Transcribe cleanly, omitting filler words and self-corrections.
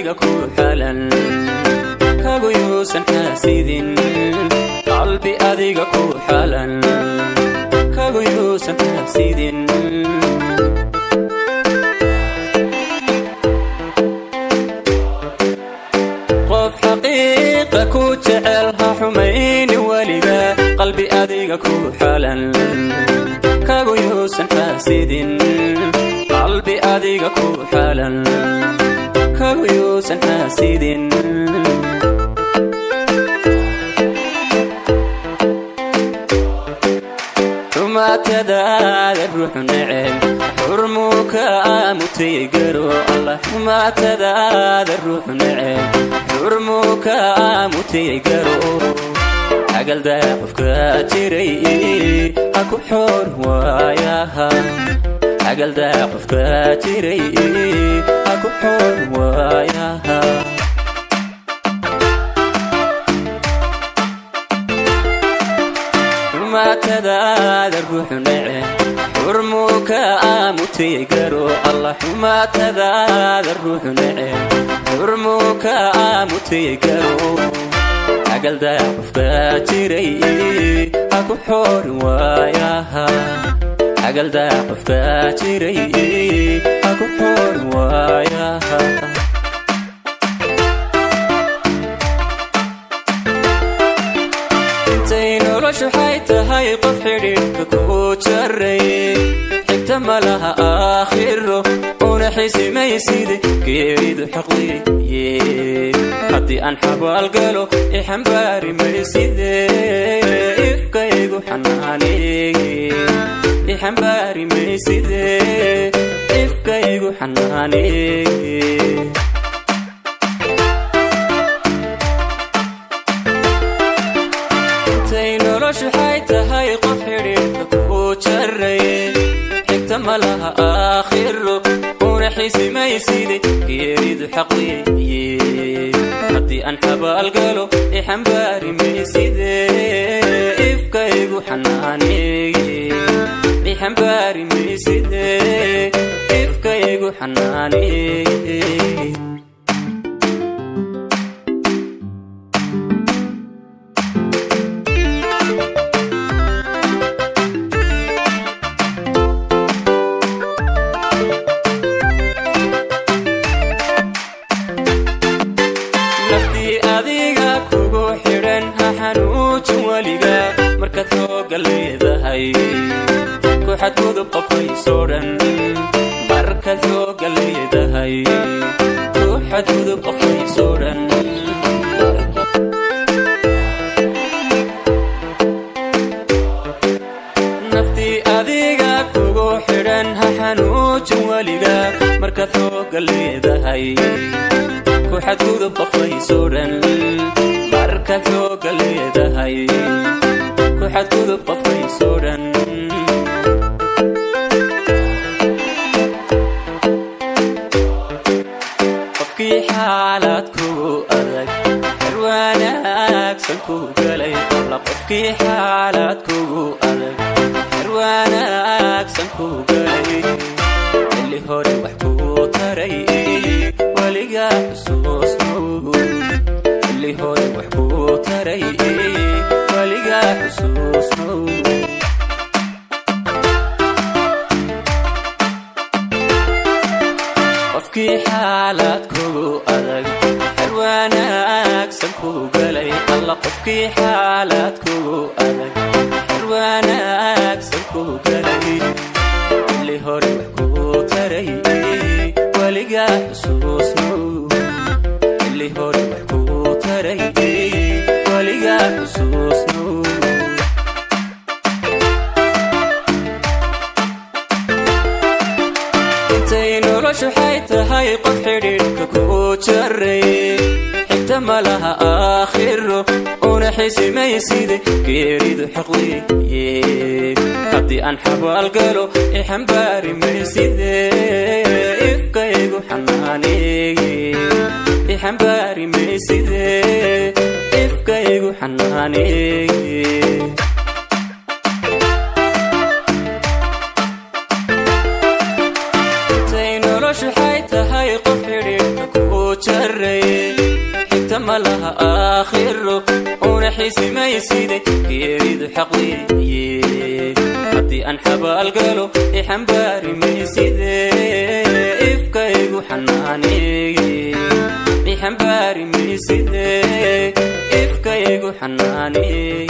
adiga ku xalan kagu yuusan xaasidin qalbi adiga ku xalan kagu yuusan xaasidin qof xaqiiqa ku jecelha xumayni weliga qalbi adiga ku xalan kagu yuusan xaasidin qalbi adiga ku xalan kagu yuusan xaasidin xumaatadaada ruux neceb xurmuka mutaygaru allah xumaatadaada ruux neceb xurmuka mutaygaru agalda qofka jiray ha ku xoor waayaha agalda qofka jiray ha ku xoor waayaha xumaatadaada ruux neceb xurmuka mutaygaru allah xumaatadaada ruux neceb xurmuka mutaygaru agalda qofka jiray ha ku xoor waayaha agalda qofka jiray ha ku xoor waayaha intay noloshu waxay tahay qof xidhiidhka ku jaray xigta ma laha aakhiro una xisimaysid geeridu xaqliye haddii aan xabaal galo ixambaari mayside ifkaygu xanaanee ixambaari mayside ifkaygu xanaanee intay noloshu waxay tahay qof xidhiidhka ku jaray xigta ma laha aakhiro una xisimaysid geeridu xaqliye haddii aan xabaal galo ixambaari mayside ifkaygu xanaanee ixambaari mayside ifkaygu xanaanee adiga kugu xidhan ha xanuujin weliga markaad hooga leedahay ku xadgudub qofkaysoo dhan markaad hooga leedahay ku xadgudub qofkaysoo dhan naftii adiga kugu xidhan ha xanuujin weliga markaad hooga leedahay ku xadgudub qofkaysoo dhan markaad hooga leedahay ku xadgudub qofkaysoo dhan qofkii xaalad kugu adag xer wanaagsan ku galay alla qofkii xaalad kugu adag xer wanaagsan ku galay xilli hore wax ku taray weliga xusuusnow xilli hore wax ku taray weliga xusuusnow qofkii xaalad kugu adag xer wanaagsan ku galay alla qofkii xaalad kugu adag xer wanaagsan ku galay xilli hore wax ku taray weliga xusuusnow xilli hore wax ku taray weliga xusuusnow intay noloshu waxay tahay qof xidhiidhka ku jaray xigta ma laha aakhiro una xisimaysid geeridu xaqliye haddii aan xabaal galo ixambaari mayside ifkaygu xanaanee ixambaari mayside ifkaygu xanaanee intay noloshu waxay tahay qof xidhiidhka ku jaray ما لها آخر ونحسي ما يسيدي يريد حقوي حتي أنحب القلو يحنباري ما يسيدي إفكا يقو حناني يحنباري ما يسيدي إفكا يقو حناني